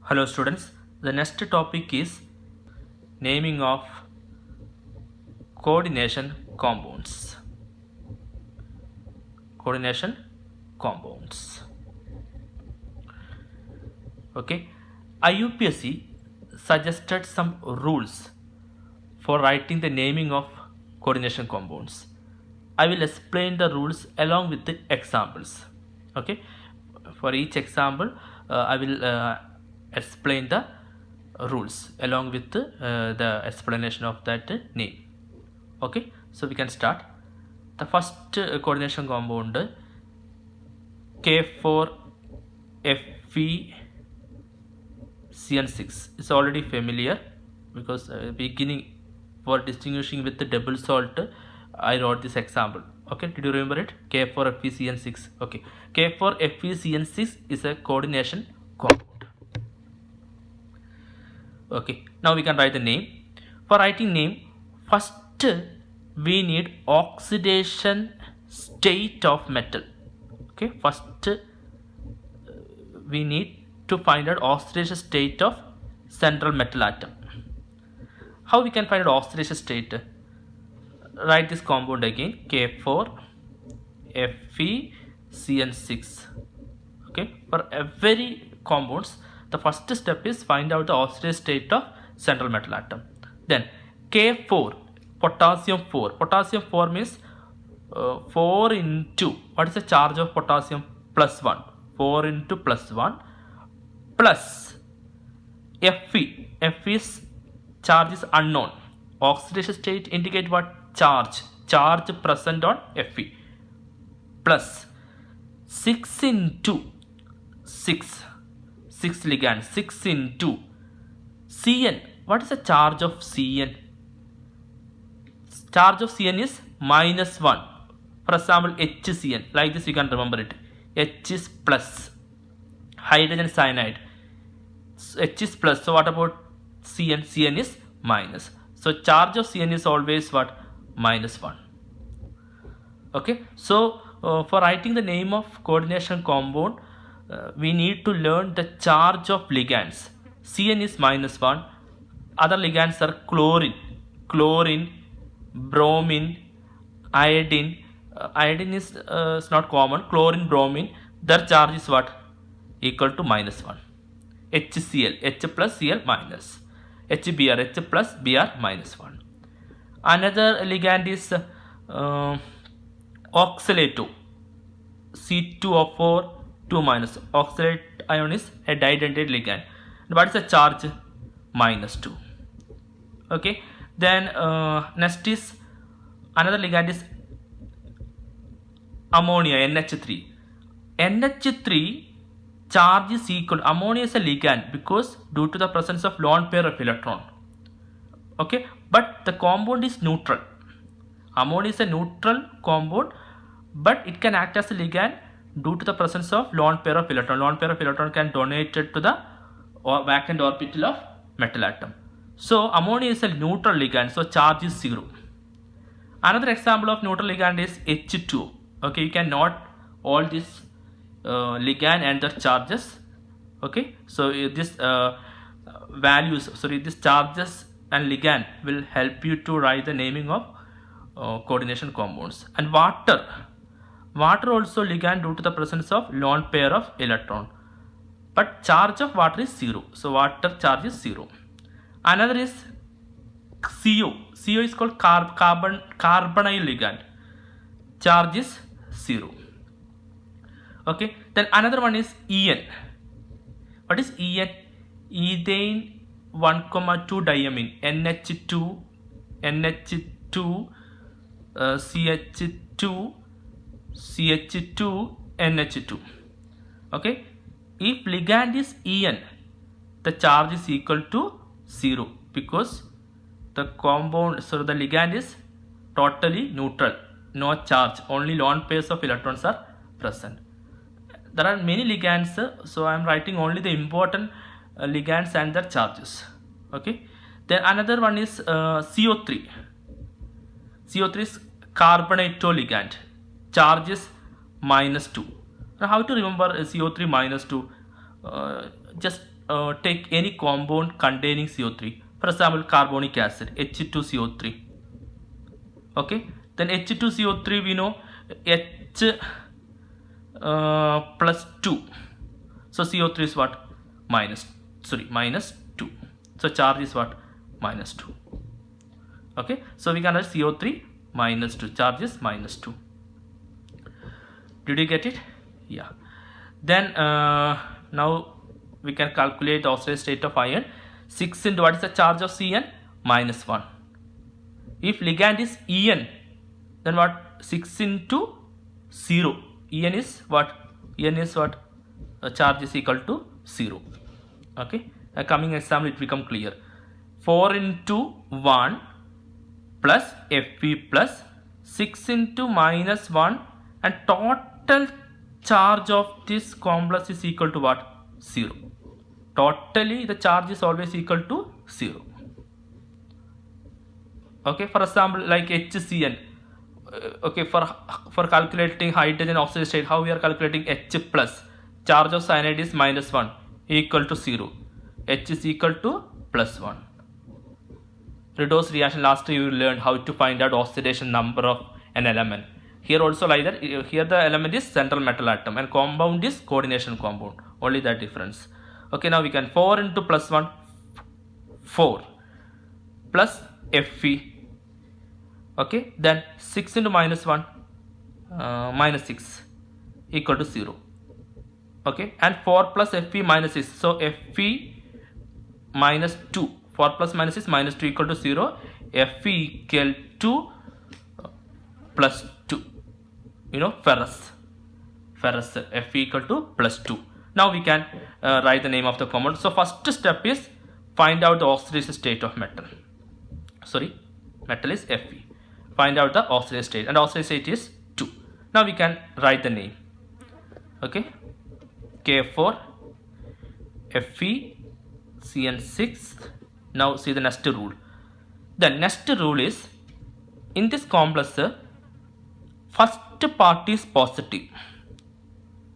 Hello students, the next topic is naming of coordination compounds. Coordination compounds. Okay, IUPSC suggested some rules for writing the naming of coordination compounds. I will explain the rules along with the examples. Okay, for each example, I will explain the rules along with the explanation of that name. Okay, so we can start. The first coordination compound K4FeCN6 is already familiar because beginning for distinguishing with the double salt I wrote this example. Okay, did you remember it? K4FeCN6. Okay, K4FeCN6 is a coordination compound. Okay, now we can write the name. For writing name, first we need oxidation state of metal. Okay, first we need to find out oxidation state of central metal atom. How we can find out oxidation state? Write this compound again, K4FeCN6. Okay, for every compounds, the first step is find out the oxidation state of central metal atom. Then K4, potassium 4. Potassium 4 means 4 into, what is the charge of potassium? Plus 1. 4 into plus 1 plus Fe. Fe is charge is unknown. Oxidation state indicate what? Charge. Charge present on Fe. Plus 6 into 6 ligand, 6 into Cn. What is the charge of Cn? Charge of Cn is minus 1. For example, HCN. Like this you can remember it. H is plus. Hydrogen cyanide. H is plus. So what about Cn? Cn is minus. So charge of Cn is always what? Minus 1. Okay. So for writing the name of coordination compound, we need to learn the charge of ligands. Cn is minus 1. Other ligands are chlorine, bromine, iodine. Iodine is not common. Chlorine, bromine, their charge is what? Equal to minus 1. HCl, H plus Cl minus. HBr, H plus Br minus 1. Another ligand is oxalato, C2O4, 2 minus. Oxalate ion is a didentate ligand. What is the charge? Minus 2. Okay. Then next is another ligand is ammonia, NH3. NH3 charge is equal. Ammonia is a ligand because due to the presence of lone pair of electron. Okay, but the compound is neutral. Ammonia is a neutral compound, but it can act as a ligand due to the presence of lone pair of electron. Lone pair of electron can donate it to the vacant orbital of metal atom. So ammonia is a neutral ligand, so charge is 0. Another example of neutral ligand is H2. Okay, you can note all these ligand and their charges. Okay, so this these charges and ligand will help you to write the naming of coordination compounds. And water also ligand due to the presence of lone pair of electron, but charge of water is 0, so water charge is 0. Another is CO. CO is called carbonyl ligand, charge is 0. Okay, then another one is En. What is En? Ethane 1,2 diamine, NH2 CH2 NH2. Okay, if ligand is En, the charge is equal to 0 because the compound, so the ligand is totally neutral, no charge, only lone pairs of electrons are present. There are many ligands, so I am writing only the important ligands and their charges. Okay, then another one is CO3. CO3 is carbonato ligand, charge is minus 2. Now how to remember CO3 minus 2? Just take any compound containing CO3. For example, carbonic acid, H2CO3. Okay, then H2CO3 we know H plus 2. So CO3 is what? Minus 2. So charge is what? Minus 2. Okay, so we can write CO3 minus 2. Charge is minus 2. Did you get it? Yeah. Then now we can calculate the oxidation state of iron. 6 into what is the charge of Cn? Minus 1. If ligand is En, then what? 6 into 0. En is what? En is what? Charge is equal to 0. Okay. A coming example it become clear. 4 into 1 plus Fe plus 6 into minus 1, and total charge of this complex is equal to what? 0. Totally the charge is always equal to 0. Okay, for example, like HCN. Okay, for calculating hydrogen oxidation state, how we are calculating H plus? Charge of cyanide is minus 1 equal to 0. H is equal to plus 1. Redox reaction, last you learned how to find out oxidation number of an element. Here also like that, here the element is central metal atom and compound is coordination compound. Only that difference. Okay, now we can 4 into plus 1, 4 plus Fe. Okay, then 6 into minus 1, minus 6 equal to 0. Okay, and 4 plus Fe minus 6. So Fe minus 2. 4 plus minus is minus 2 equal to 0. Fe equal to plus 2. You know, ferrous. Fe equal to plus 2. Now we can write the name of the compound. So first step is find out the oxidation state of metal. Sorry, metal is Fe. Find out the oxidation state, and oxidation state is 2. Now we can write the name. Okay, K4 Fe CN6. Now see the next rule. The next rule is, in this complex, first part is positive.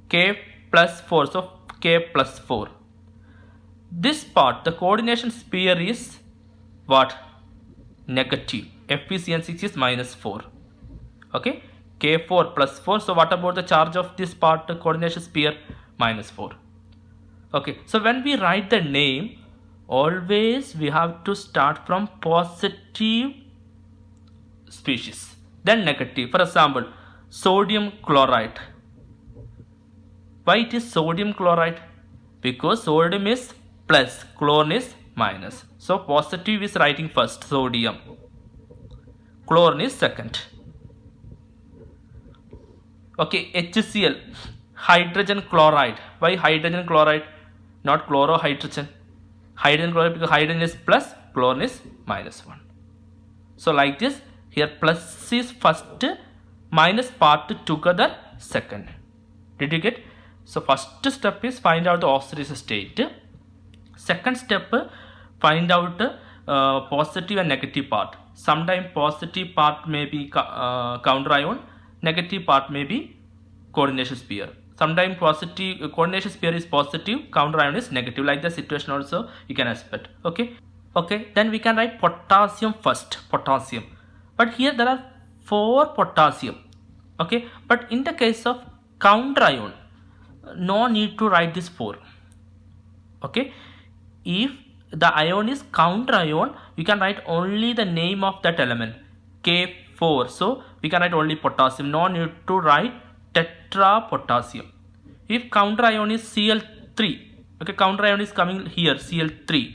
K plus 4. So K plus 4. This part, the coordination pair is what? Negative. FeCN6 is minus 4. Okay, K4 plus 4. So what about the charge of this part, the coordination pair? Minus 4. Okay, so when we write the name, always we have to start from positive species, then negative. For example, sodium chloride. Why it is sodium chloride? Because sodium is plus, chlorine is minus. So positive is writing first, sodium. Chlorine is second. Okay, HCl, hydrogen chloride. Why hydrogen chloride? Not chlorohydrogen. Hydrogen chloride because hydrogen is plus, chlorine is minus 1. So like this, here plus is first, minus part together second. Did you get? So first step is find out the oxidation state. Second step, find out positive and negative part. Sometimes positive part may be counter ion, negative part may be coordination pair. Sometimes positive coordination pair is positive, counter ion is negative. Like the situation also you can expect. Okay, then we can write potassium first. Potassium, but here there are 4 potassium. Okay, but in the case of counter ion, no need to write this 4. Okay, if the ion is counter ion, we can write only the name of that element, K4. So we can write only potassium, no need to write tetra potassium. If counter ion is Cl3, okay, counter ion is coming here, Cl3.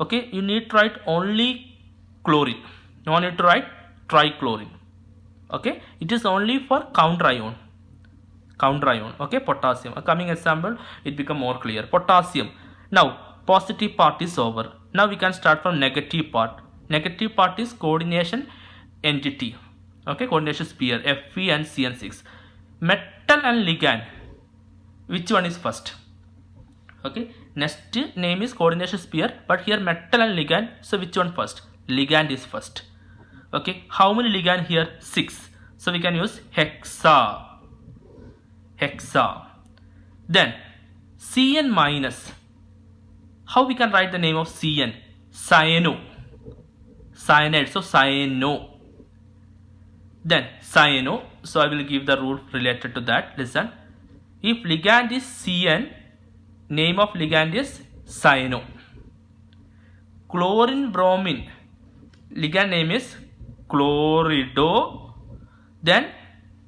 Okay, you need to write only chlorine, no need to write trichlorine. Okay, it is only for counter ion. Okay, potassium. A coming example it become more clear. Potassium. Now positive part is over. Now we can start from negative part. Negative part is coordination entity. Okay, coordination pair Fe and CN6. Metal and ligand, which one is first? Okay, next name is coordination pair, but here metal and ligand. So which one first? Ligand is first. Okay, how many ligand here? 6. So we can use hexa. Then Cn minus. How we can write the name of CN? Cyano. Cyanide. So cyano. Then cyano. So I will give the rule related to that. Listen. If ligand is CN, name of ligand is cyano. Chlorine bromine, ligand name is chlorido. Then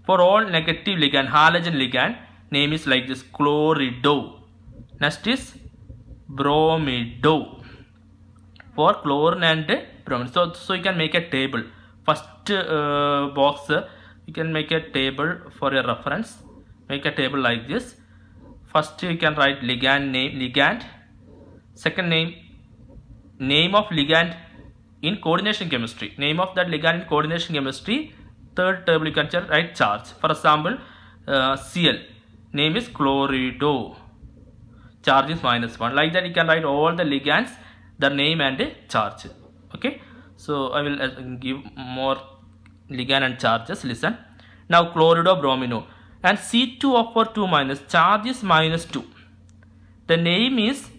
for all negative ligand, halogen ligand, name is like this, chlorido. Next is bromido for chlorine and bromine. So you can make a table. First box, you can make a table for your reference. Make a table like this. First you can write ligand name, ligand. Second name of ligand in coordination chemistry. Name of that ligand in coordination chemistry. Third table you can write charge. For example, Cl. Name is chlorido. Charge is -1. Like that you can write all the ligands, the name and charge. Okay. So I will give more ligand and charges. Listen. Now chlorido bromino. And C2O4 minus, charge is -2. The name is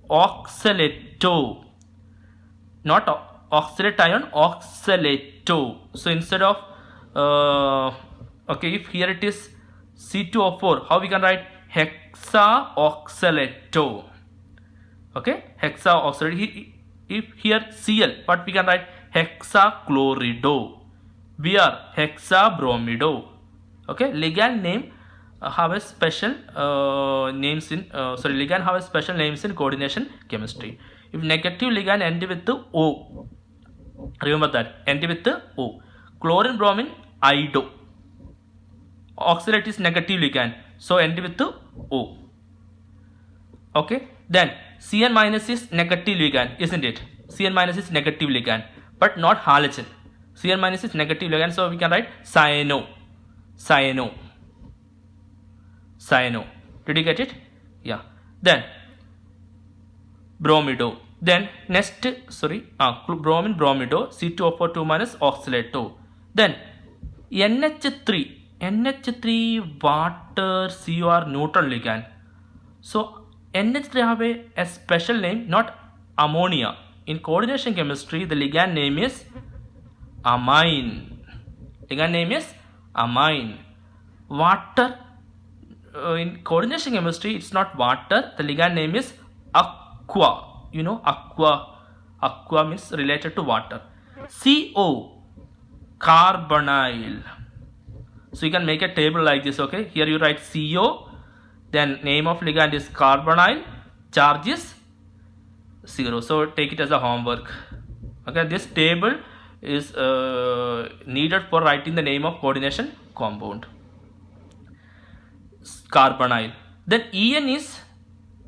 oxalato. Not oxalate ion, oxalato. So instead of okay, if here it is C2O4, how we can write hexaoxalato? Okay, hexaoxalato. If here Cl, what we can write hexachlorido. We are hexabromido. Okay, ligand name have a special names in ligand have a special names in coordination chemistry. If negative ligand end with O, remember that, end with O. Chlorine bromine ido. Oxalate is negative ligand, so end with O. Okay, then Cn minus is negative ligand, isn't it? Cn minus is negative ligand, but not halogen. Cn minus is negative ligand, so we can write cyano. Cyano. Cyano. Did you get it? Yeah. Then bromido. Then next, bromine bromido, C2O4 minus oxalato. Then NH3. NH3 water COR neutral ligand. So NH3 have a special name, not ammonia. In coordination chemistry, the ligand name is amine. Ligand name is amine. Water, in coordination chemistry, it's not water. The ligand name is aqua. You know, aqua. Aqua means related to water. CO, carbonyl. So you can make a table like this. Okay, here you write CO, then name of ligand is carbonyl, charge is 0. So take it as a homework. Okay, this table is needed for writing the name of coordination compound. Carbonyl. Then En is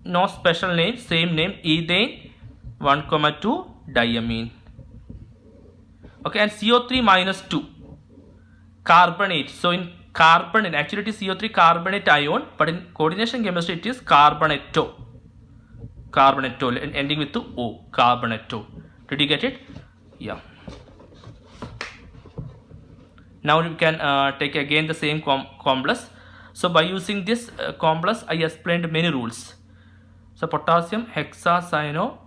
no special name, same name, ethane 1,2 diamine. Okay, and CO3 minus 2 carbonate. So in carbonate, actually it is CO3 carbonate ion, but in coordination chemistry it is carbonato. Carbonato, ending with O, carbonato. Did you get it? Yeah. Now you can take again the same complex. So by using this complex, I explained many rules. So potassium hexacyano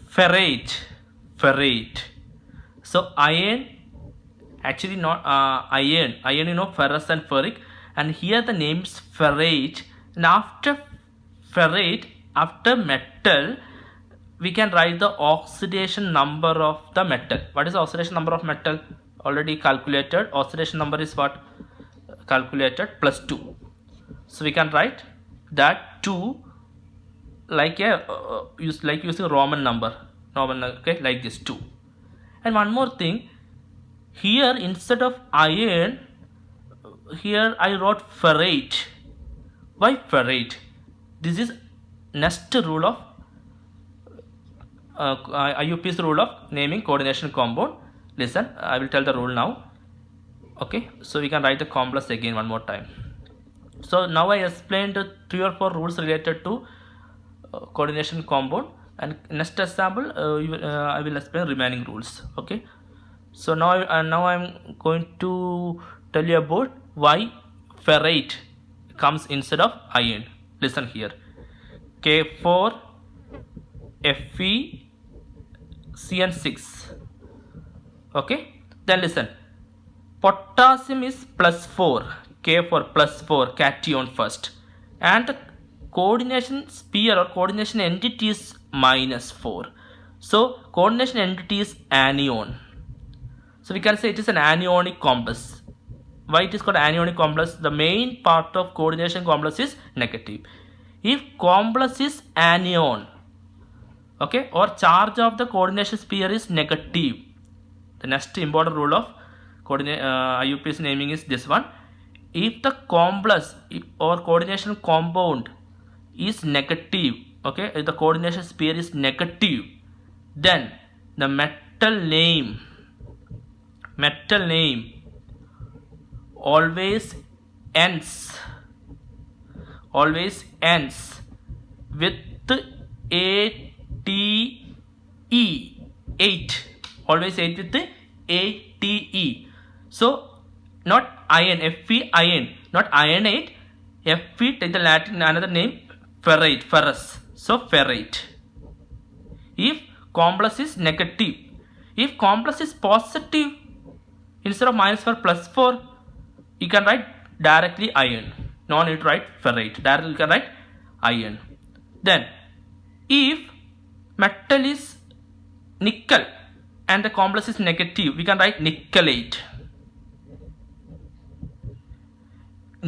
ferrate. So iron, actually not iron, you know, ferrous and ferric, and here the name is ferrate. And after ferrate, after metal, we can write the oxidation number of the metal. What is the oxidation number of metal? Already calculated. Oxidation number is what? Calculated, +2. So we can write that 2 like a using Roman number. Okay, like this 2. And one more thing, here instead of iron, here I wrote ferrate. Why ferrate? This is next rule of IUP's rule of naming coordination compound. Listen, I will tell the rule now. Okay, so we can write the complex again one more time. So now I explained 3 or 4 rules related to coordination compound, and next example I will explain remaining rules. Okay, so now I'm going to tell you about why ferrate comes instead of iron. Listen here. K4 Fe CN6. Okay, then listen. Potassium is +4, K4 +4 cation first, and the coordination sphere or coordination entity is -4. So coordination entity is anion. So we can say it is an anionic complex. Why it is called anionic complex? The main part of coordination complex is negative. If complex is anion, okay, or charge of the coordination sphere is negative, the next important rule of IUPAC's naming is this one. If the complex or coordination compound is negative, okay, if the coordination sphere is negative, then the metal name always ends with ATE, 8, always ends with the ATE. So not iron, Fe iron, not ironate. Fe, take the Latin another name, ferrite, ferrous. So ferrite. If complex is negative, if complex is positive, instead of -4 +4, you can write directly iron. No need to write ferrite. Directly you can write iron. Then if metal is nickel and the complex is negative, we can write nickelate.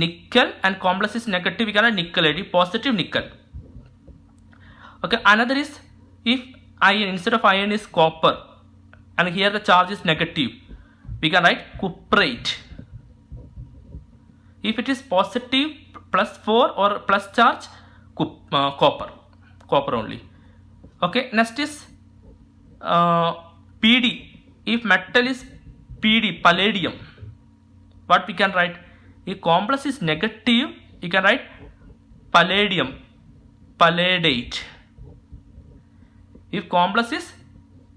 Nickel and complex is negative, we can write nickelate, positive nickel. Okay, another is if iron, instead of iron is copper, and here the charge is negative, we can write cuprate. If it is positive +4 or plus charge, copper only. Okay, next is PD. If metal is PD, palladium, what we can write? If complex is negative, you can write palladium, palladate. If complex is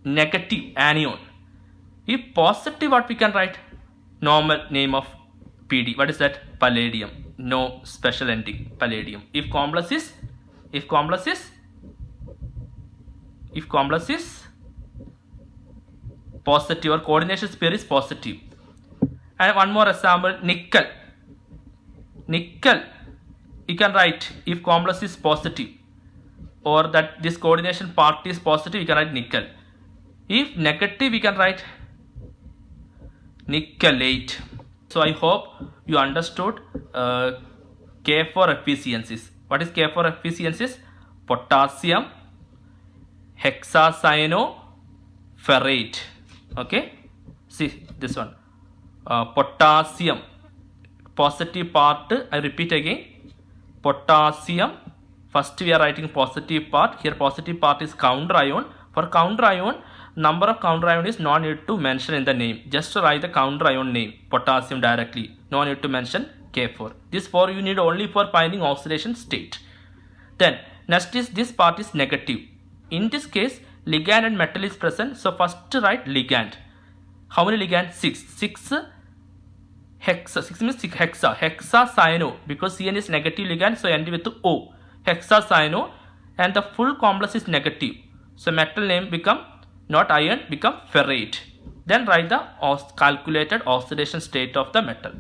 negative, anion. If positive, what we can write? Normal name of PD. What is that? Palladium. No special ending. Palladium. If complex is positive or coordination sphere is positive. And one more example, nickel. Nickel, you can write if complex is positive or that this coordination part is positive, you can write nickel. If negative, we can write nickelate. So I hope you understood K4 efficiencies. What is K4 efficiencies? Potassium hexacyanoferrate. Okay, see this one. Potassium, positive part, I repeat again, potassium, first we are writing positive part. Here positive part is counter ion. For counter ion, number of counter ion is no need to mention in the name. Just write the counter ion name, potassium directly. No need to mention K4. This 4 you need only for finding oxidation state. Then next is this part is negative. In this case, ligand and metal is present. So first write ligand. How many ligand? 6. 6 hexa. 6 means 6 hexa. Hexacyano, because Cn is negative ligand, so end with O. Hexacyano, and the full complex is negative. So metal name become not iron, become ferrate. Then write the calculated oxidation state of the metal.